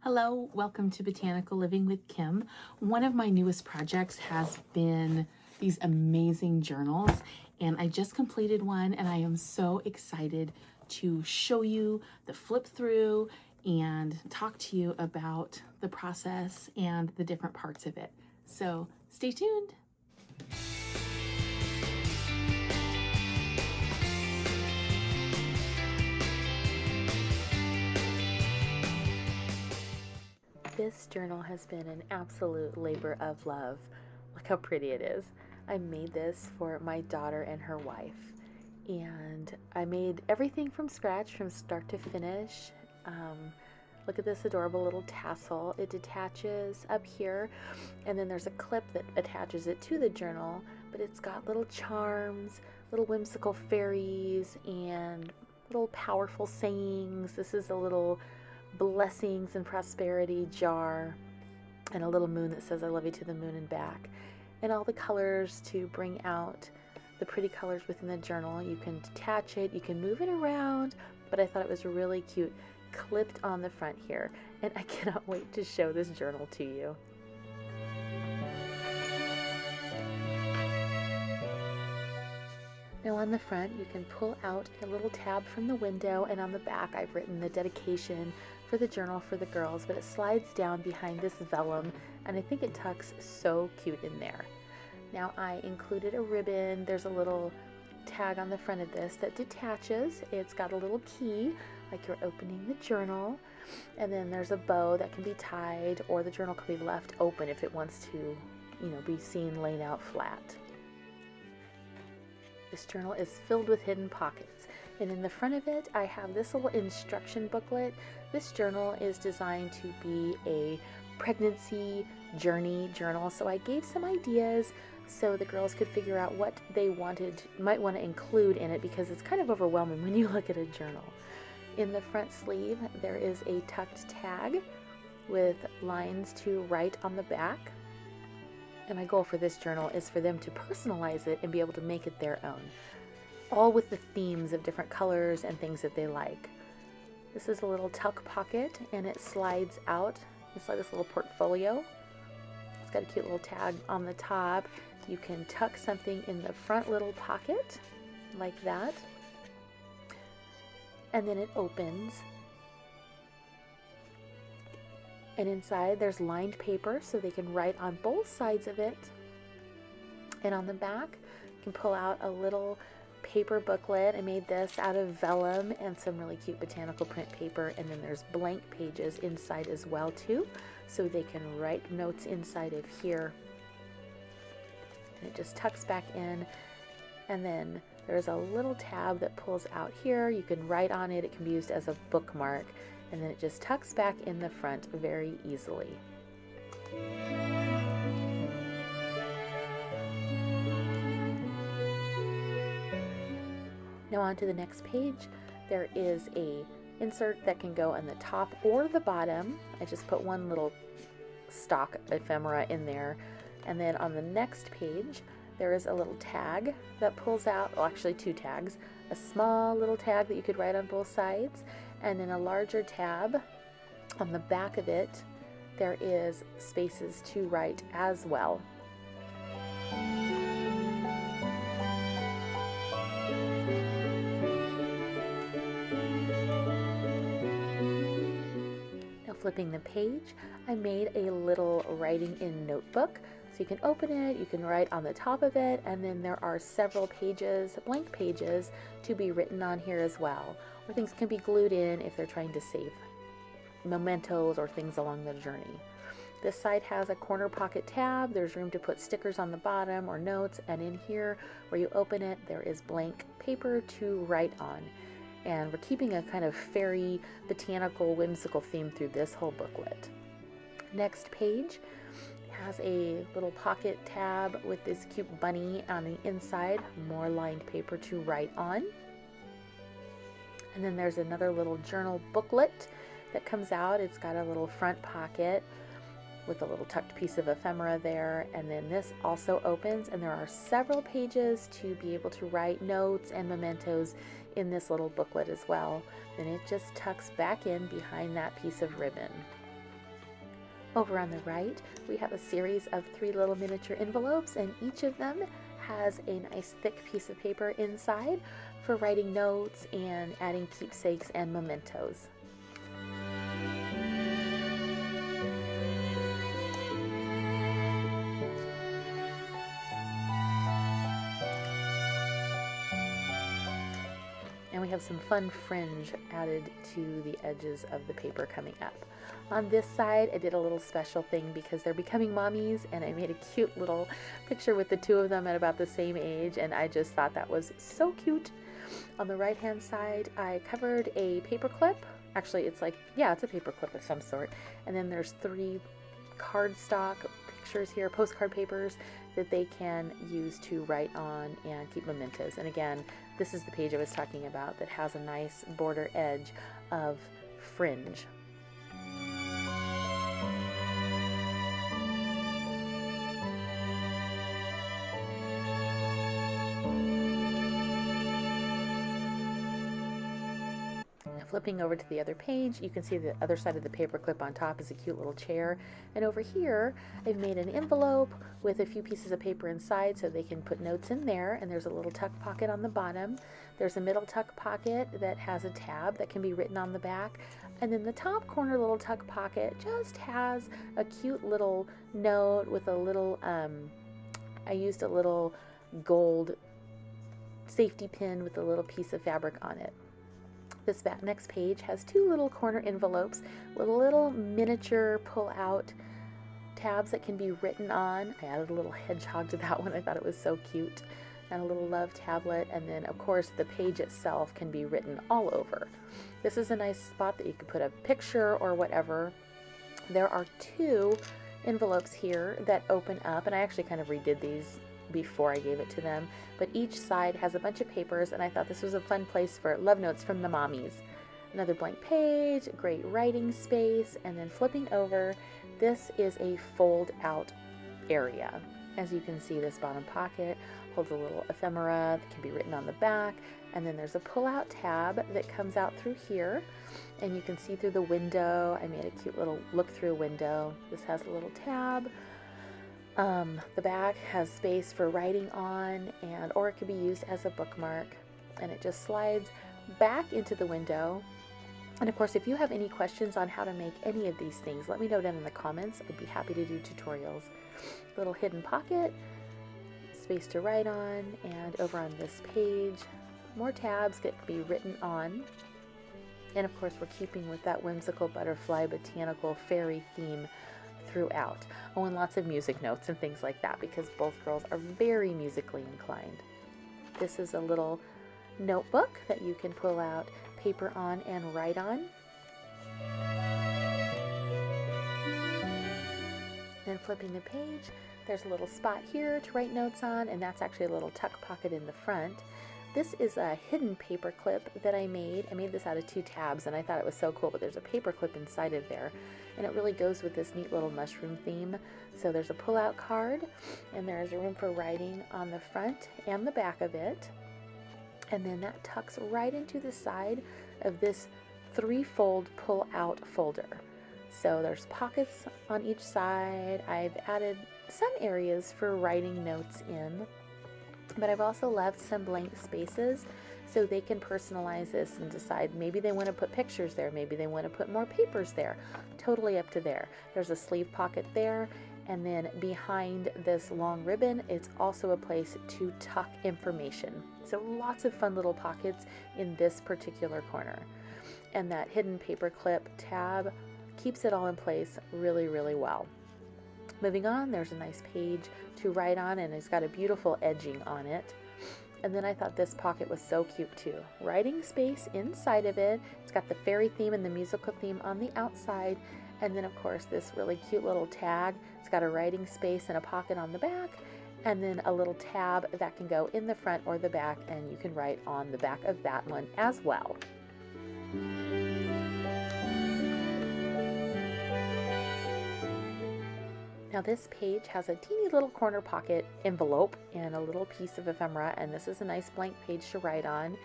Hello, welcome to Botanical Living with Kim. One of my newest projects has been these amazing journals, and I just completed one and I am so excited to show you the flip through and talk to you about the process and the different parts of it. So stay tuned. This journal has been an absolute labor of love. Look how pretty it is. I made this for my daughter and her wife, and I made everything from scratch from start to finish. Look at this adorable little tassel. It detaches up here, and then there's a clip that attaches it to the journal, but it's got little charms, little whimsical fairies, and little powerful sayings. This is a little blessings and prosperity jar, and a little moon that says I love you to the moon and back, and all the colors to bring out the pretty colors within the journal. You can detach it, you can move it around, but I thought it was really cute clipped on the front here, and I cannot wait to show this journal to you. Now on the front you can pull out a little tab from the window, and on the back I've written the dedication for the journal for the girls, but it slides down behind this vellum, and I think it tucks so cute in there. Now I included a ribbon. There's a little tag on the front of this that detaches. It's got a little key like you're opening the journal, and then there's a bow that can be tied, or the journal can be left open if it wants to, be seen laid out flat. This journal is filled with hidden pockets, and in the front of it I have this little instruction booklet. This journal is designed to be a pregnancy journey journal, so I gave some ideas so the girls could figure out what they might want to include in it, because it's kind of overwhelming when you look at a journal. In the front sleeve there is a tucked tag with lines to write on the back. And my goal for this journal is for them to personalize it and be able to make it their own, all with the themes of different colors and things that they like. This is a little tuck pocket, and it slides out. It's like this little portfolio. It's got a cute little tag on the top. You can tuck something in the front little pocket like that, and then it opens. And inside there's lined paper so they can write on both sides of it. And on the back you can pull out a little paper booklet. I made this out of vellum and some really cute botanical print paper, and then there's blank pages inside as well too, so they can write notes inside of here. And it just tucks back in, and then there's a little tab that pulls out here. You can write on it. It can be used as a bookmark, and then it just tucks back in the front very easily. Now on to the next page. There is a insert that can go on the top or the bottom. I just put one little stock ephemera in there, and then on the next page there is a little tag that pulls out, well actually two tags, a small little tag that you could write on both sides, and then a larger tab. On the back of it there is spaces to write as well. Now flipping the page, I made a little writing in notebook. So you can open it, you can write on the top of it, and then there are several pages, blank pages, to be written on here as well. Or things can be glued in if they're trying to save mementos or things along the journey. This side has a corner pocket tab. There's room to put stickers on the bottom or notes, and in here where you open it there is blank paper to write on. And we're keeping a kind of fairy, botanical, whimsical theme through this whole booklet. Next page has a little pocket tab with this cute bunny on the inside, more lined paper to write on. And then there's another little journal booklet that comes out. It's got a little front pocket with a little tucked piece of ephemera there, and then this also opens, and there are several pages to be able to write notes and mementos in this little booklet as well. And it just tucks back in behind that piece of ribbon. Over on the right, we have a series of 3 little miniature envelopes, and each of them has a nice thick piece of paper inside for writing notes and adding keepsakes and mementos. And we have some fun fringe added to the edges of the paper coming up. On this side, I did a little special thing because they're becoming mommies, and I made a cute little picture with the 2 of them at about the same age, and I just thought that was so cute. On the right hand side, I covered a paper clip. Actually, it's like, yeah, it's a paper clip of some sort. And then there's 3 cardstock pictures here, postcard papers that they can use to write on and keep mementos. And again, this is the page I was talking about that has a nice border edge of fringe. Flipping over to the other page, you can see the other side of the paper clip on top is a cute little chair. And over here, I've made an envelope with a few pieces of paper inside so they can put notes in there. And there's a little tuck pocket on the bottom. There's a middle tuck pocket that has a tab that can be written on the back. And then the top corner little tuck pocket just has a cute little note with a little, I used a little gold safety pin with a little piece of fabric on it. This next page has 2 little corner envelopes with little miniature pull-out tabs that can be written on. I added a little hedgehog to that one. I thought it was so cute. And a little love tablet. And then, of course, the page itself can be written all over. This is a nice spot that you could put a picture or whatever. There are 2 envelopes here that open up, and I actually kind of redid these before I gave it to them, but each side has a bunch of papers, and I thought this was a fun place for love notes from the mommies. Another blank page, great writing space, and then flipping over, this is a fold out area. As you can see, this bottom pocket holds a little ephemera that can be written on the back, and then there's a pull out tab that comes out through here, and you can see through the window. I made a cute little look through window. This has a little tab. The back has space for writing on, or it could be used as a bookmark, and it just slides back into the window. And of course, if you have any questions on how to make any of these things, let me know down in the comments. I'd be happy to do tutorials. Little hidden pocket, space to write on, and over on this page, more tabs that can be written on. And of course, we're keeping with that whimsical butterfly botanical fairy theme throughout. Oh, and lots of music notes and things like that because both girls are very musically inclined. This is a little notebook that you can pull out paper on and write on. Then flipping the page, there's a little spot here to write notes on, and that's actually a little tuck pocket in the front. This is a hidden paper clip that I made. I made this out of 2 tabs, and I thought it was so cool, but there's a paper clip inside of there, and it really goes with this neat little mushroom theme. So there's a pull-out card, and there's room for writing on the front and the back of it, and then that tucks right into the side of this 3-fold pull-out folder. So there's pockets on each side. I've added some areas for writing notes in, but I've also left some blank spaces so they can personalize this and decide maybe they want to put pictures there, maybe they want to put more papers there. Totally up to there. There's a sleeve pocket there, and then behind this long ribbon, it's also a place to tuck information. So lots of fun little pockets in this particular corner. And that hidden paper clip tab keeps it all in place really, really well. Moving on, there's a nice page to write on, and it's got a beautiful edging on it. And then I thought this pocket was so cute too. Writing space inside of it. It's got the fairy theme and the musical theme on the outside. And then of course this really cute little tag. It's got a writing space and a pocket on the back. And then a little tab that can go in the front or the back, and you can write on the back of that one as well. Now this page has a teeny little corner pocket envelope and a little piece of ephemera, and this is a nice blank page to write on.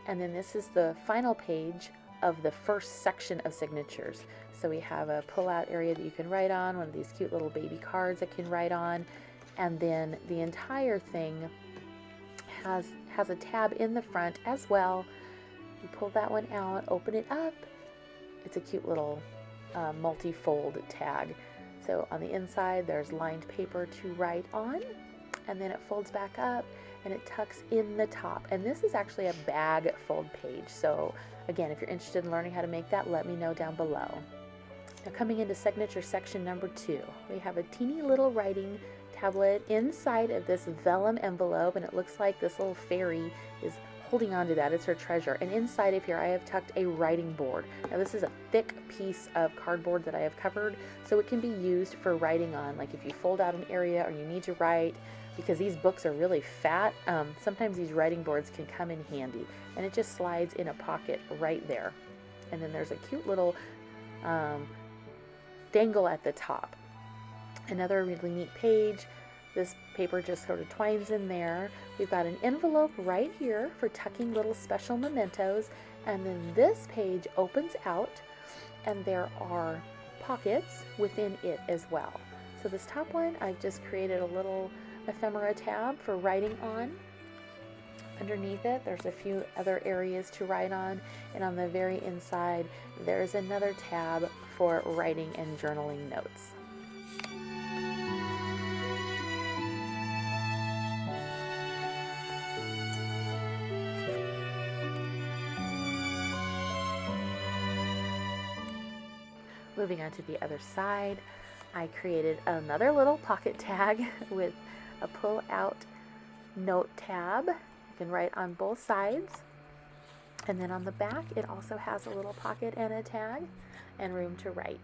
And then this is the final page of the first section of signatures. So we have a pull-out area that you can write on, one of these cute little baby cards that you can write on, and then the entire thing has a tab in the front as well. You pull that one out, open it up. It's a cute little multi-fold tag. So on the inside there's lined paper to write on, and then it folds back up and it tucks in the top. And this is actually a bag fold page. So again, if you're interested in learning how to make that, let me know down below. Now coming into signature section number 2, we have a teeny little writing tablet inside of this vellum envelope, and it looks like this little fairy is holding on to that. It's her treasure. And inside of here I have tucked a writing board. Now this is a thick piece of cardboard that I have covered, so it can be used for writing on, like if you fold out an area or you need to write, because these books are really fat. Sometimes these writing boards can come in handy, and it just slides in a pocket right there. And then there's a cute little dangle at the top. Another really neat page. This paper just sort of twines in there. We've got an envelope right here for tucking little special mementos, and then this page opens out and there are pockets within it as well. So this top one, I've just created a little ephemera tab for writing on. Underneath it, there's a few other areas to write on, and on the very inside, there's another tab for writing and journaling notes. Moving on to the other side, I created another little pocket tag with a pull-out note tab. You can write on both sides. And then on the back, it also has a little pocket and a tag and room to write.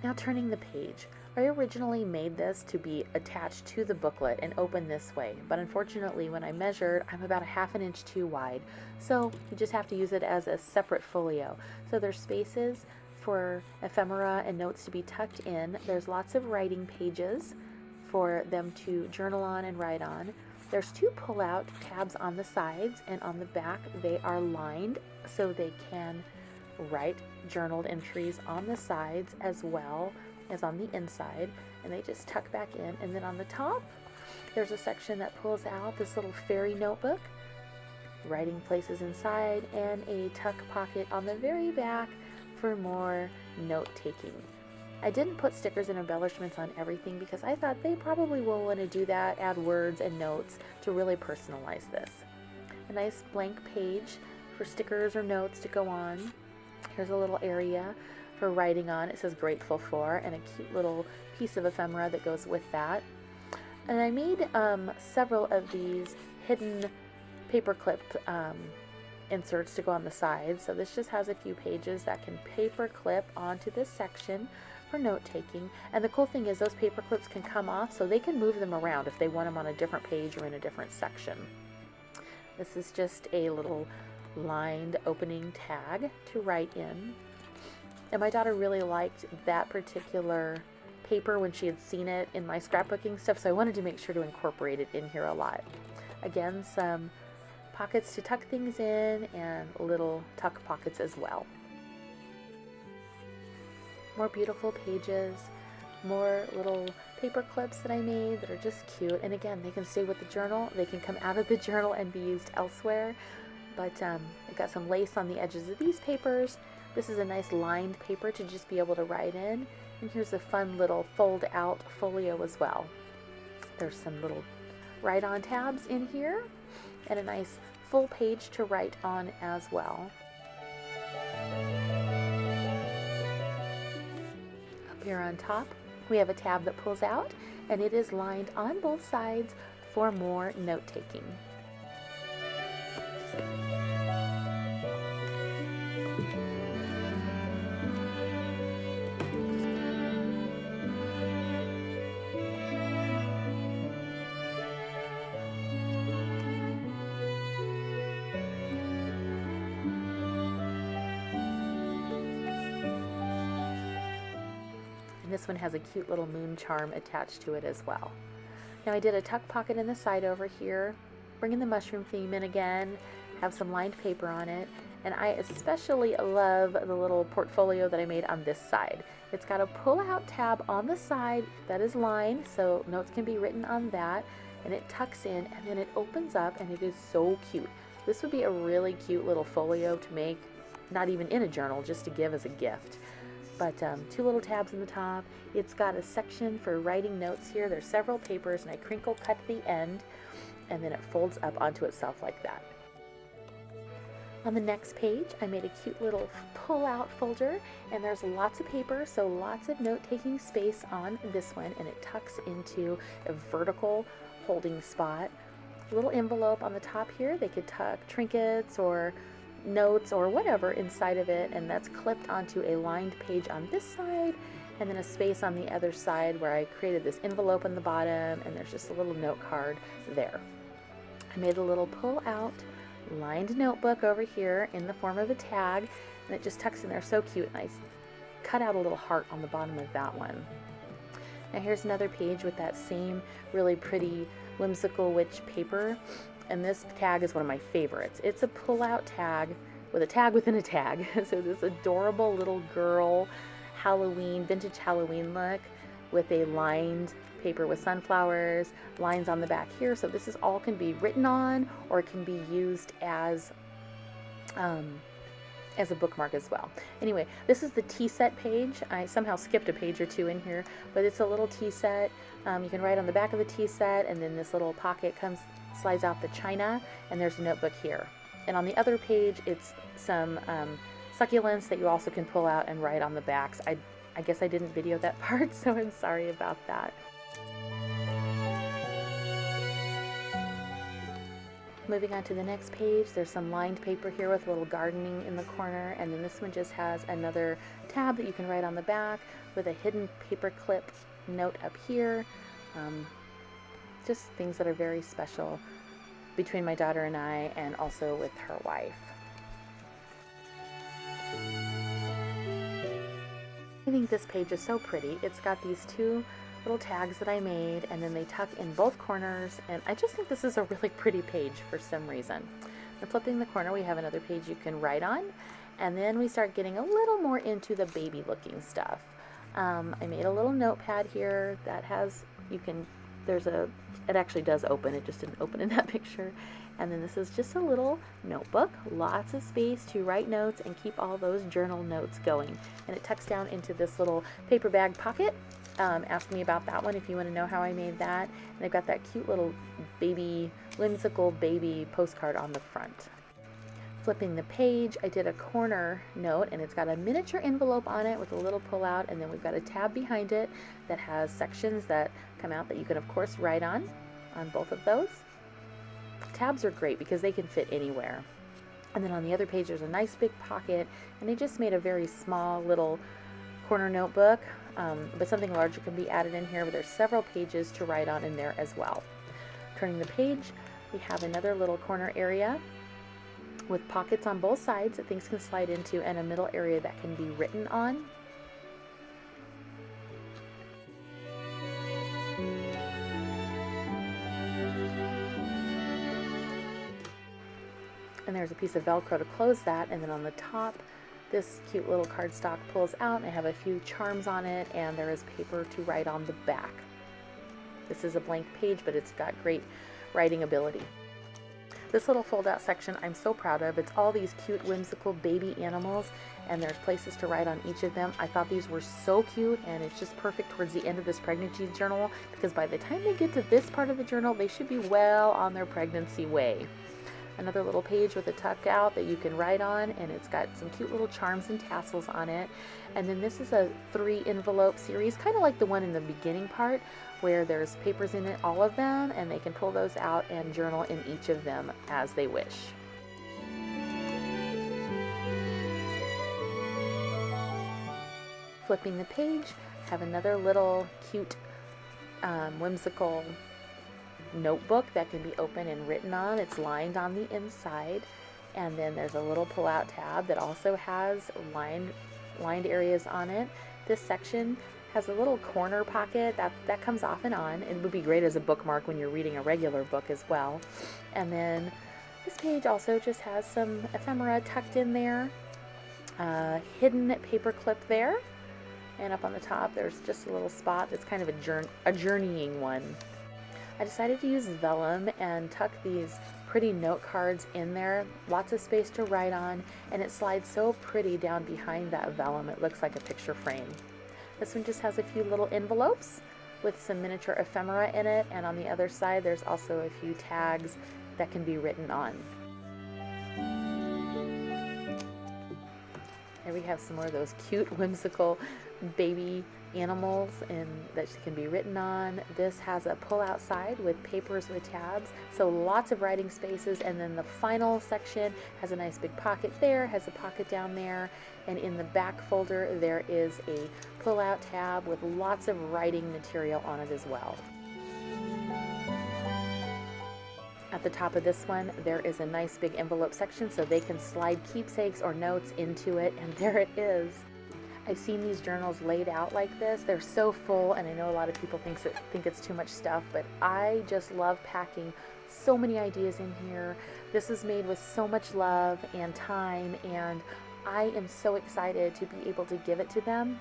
Now turning the page. I originally made this to be attached to the booklet and open this way, but unfortunately when I measured, I'm about 1/2 inch too wide, so you just have to use it as a separate folio. So there's spaces for ephemera and notes to be tucked in. There's lots of writing pages for them to journal on and write on. There's 2 pull-out tabs on the sides, and on the back they are lined so they can write journaled entries on the sides as well as on the inside, and they just tuck back in. And then on the top there's a section that pulls out this little fairy notebook, writing places inside, and a tuck pocket on the very back for more note taking. I didn't put stickers and embellishments on everything because I thought they probably will want to do that, add words and notes to really personalize this. A nice blank page for stickers or notes to go on. Here's a little area for writing on. It says grateful for, and a cute little piece of ephemera that goes with that. And I made several of these hidden paperclip inserts to go on the sides. So this just has a few pages that can paper clip onto this section for note taking. And the cool thing is those paper clips can come off, so they can move them around if they want them on a different page or in a different section. This is just a little lined opening tag to write in. And my daughter really liked that particular paper when she had seen it in my scrapbooking stuff, so I wanted to make sure to incorporate it in here a lot. Again, some pockets to tuck things in and little tuck pockets as well. More beautiful pages, more little paper clips that I made that are just cute. And again, they can stay with the journal, they can come out of the journal and be used elsewhere. But I've got some lace on the edges of these papers. This is a nice lined paper to just be able to write in. And here's a fun little fold out folio as well. There's some little write on tabs in here and a nice full page to write on as well. Up here on top, we have a tab that pulls out, and it is lined on both sides for more note taking. And this one has a cute little moon charm attached to it as well. Now I did a tuck pocket in the side over here, bringing the mushroom theme in again, have some lined paper on it, and I especially love the little portfolio that I made on this side. It's got a pull-out tab on the side that is lined, so notes can be written on that, and it tucks in, and then it opens up, and it is so cute. This would be a really cute little folio to make, not even in a journal, just to give as a gift. But two little tabs in the top. It's got a section for writing notes here. There's several papers, and I crinkle cut the end, and then it folds up onto itself like that. On the next page, I made a cute little pull-out folder, and there's lots of paper, so lots of note-taking space on this one, and it tucks into a vertical holding spot. A little envelope on the top here. They could tuck trinkets or notes or whatever inside of it, and that's clipped onto a lined page on this side, and then a space on the other side where I created this envelope on the bottom, and there's just a little note card there. I made a little pull-out lined notebook over here in the form of a tag, and it just tucks in there so cute, and I cut out a little heart on the bottom of that one. Now here's another page with that same really pretty whimsical witch paper, and this tag is one of my favorites. It's a pull-out tag with a tag within a tag. So this adorable little girl Halloween, vintage Halloween look with a lined paper with sunflowers, lines on the back here. So this is all can be written on, or it can be used as a bookmark as well. Anyway, this is the tea set page. I somehow skipped a page or two in here, but it's a little tea set. You can write on the back of the tea set, and then this little pocket slides out the china, and there's a notebook here. And on the other page, it's some succulents that you also can pull out and write on the backs. I guess I didn't video that part, so I'm sorry about that. Moving on to the next page, there's some lined paper here with a little gardening in the corner, and then this one just has another tab that you can write on the back with a hidden paper clip note up here. Just things that are very special between my daughter and I, and also with her wife. I think this page is so pretty. It's got these two little tags that I made, and then they tuck in both corners, and I just think this is a really pretty page for some reason. And flipping the corner, we have another page you can write on, and then we start getting a little more into the baby looking stuff. I made a little notepad here that has, it actually does open, it just didn't open in that picture. And then this is just a little notebook, lots of space to write notes and keep all those journal notes going. And it tucks down into this little paper bag pocket. Ask me about that one if you want to know how I made that. And I've got that cute little baby, whimsical baby postcard on the front. Flipping the page, I did a corner note, and it's got a miniature envelope on it with a little pull out, and then we've got a tab behind it that has sections that come out that you can of course write on both of those. Tabs are great because they can fit anywhere. And then on the other page there's a nice big pocket, and I just made a very small little corner notebook, but something larger can be added in here, but there's several pages to write on in there as well. Turning the page, we have another little corner area with pockets on both sides that things can slide into, and a middle area that can be written on. And there's a piece of Velcro to close that, and then on the top, this cute little cardstock pulls out, and I have a few charms on it, and there is paper to write on the back. This is a blank page, but it's got great writing ability. This little fold-out section I'm so proud of. It's all these cute, whimsical baby animals, and there's places to write on each of them. I thought these were so cute, and it's just perfect towards the end of this pregnancy journal, because by the time they get to this part of the journal, they should be well on their pregnancy way. Another little page with a tuck out that you can write on, and it's got some cute little charms and tassels on it. And then this is a 3 envelope series, kind of like the one in the beginning part, where there's papers in it, all of them, and they can pull those out and journal in each of them as they wish. Flipping the page, have another little cute, whimsical notebook that can be opened and written on. It's lined on the inside, and then there's a little pull-out tab that also has lined areas on it. This section Has a little corner pocket that comes off and on. It would be great as a bookmark when you're reading a regular book as well. And then this page also just has some ephemera tucked in there. Hidden paper clip there. And up on the top, there's just a little spot that's kind of a journeying one. I decided to use vellum and tuck these pretty note cards in there. Lots of space to write on, and it slides so pretty down behind that vellum. It looks like a picture frame. This one just has a few little envelopes with some miniature ephemera in it, and on the other side, there's also a few tags that can be written on. Here we have some more of those cute, whimsical baby animals and that can be written on. This has a pull-out side with papers with tabs, so lots of writing spaces. And then the final section has a nice big pocket there, has a pocket down there, and in the back folder there is a pull-out tab with lots of writing material on it as well. At the top of this one, there is a nice big envelope section so they can slide keepsakes or notes into it, and there it is. I've seen these journals laid out like this. They're so full, and I know a lot of people think it's too much stuff, but I just love packing so many ideas in here. This is made with so much love and time, and I am so excited to be able to give it to them.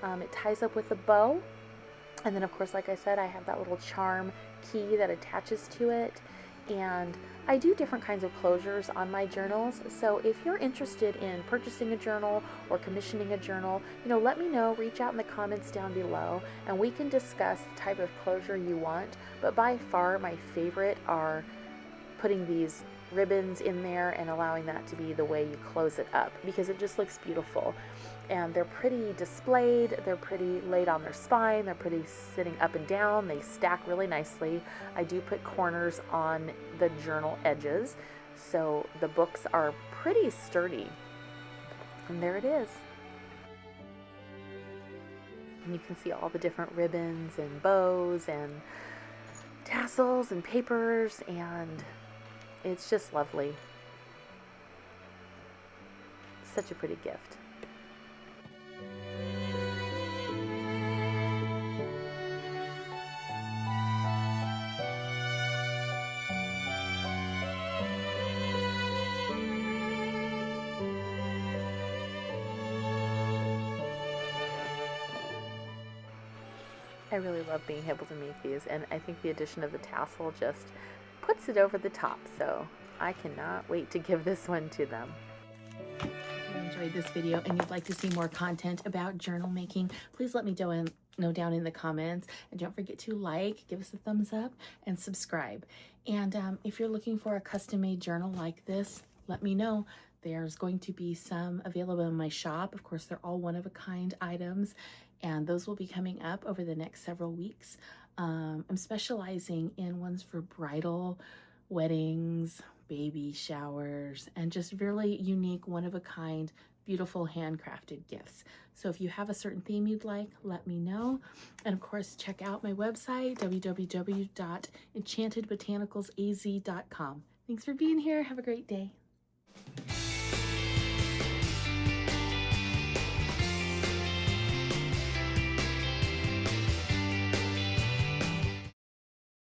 It ties up with a bow, and then of course, like I said, I have that little charm key that attaches to it. And I do different kinds of closures on my journals, so if you're interested in purchasing a journal or commissioning a journal, let me know. Reach out in the comments down below and we can discuss the type of closure you want. But by far my favorite are putting these ribbons in there and allowing that to be the way you close it up, because it just looks beautiful. And they're pretty displayed, they're pretty laid on their spine, they're pretty sitting up and down, they stack really nicely. I do put corners on the journal edges, so the books are pretty sturdy. And there it is. And you can see all the different ribbons and bows and tassels and papers, and it's just lovely. Such a pretty gift. I really love being able to make these, and I think the addition of the tassel just puts it over the top, so I cannot wait to give this one to them. If you enjoyed this video and you'd like to see more content about journal making, please let me know down in the comments, and don't forget to like, give us a thumbs up, and subscribe. And if you're looking for a custom-made journal like this, let me know. There's going to be some available in my shop. Of course, they're all one-of-a-kind items, and those will be coming up over the next several weeks. I'm specializing in ones for bridal, weddings, baby showers, and just really unique, one-of-a-kind, beautiful handcrafted gifts. So if you have a certain theme you'd like, let me know. And of course, check out my website, www.enchantedbotanicalsaz.com. Thanks for being here. Have a great day.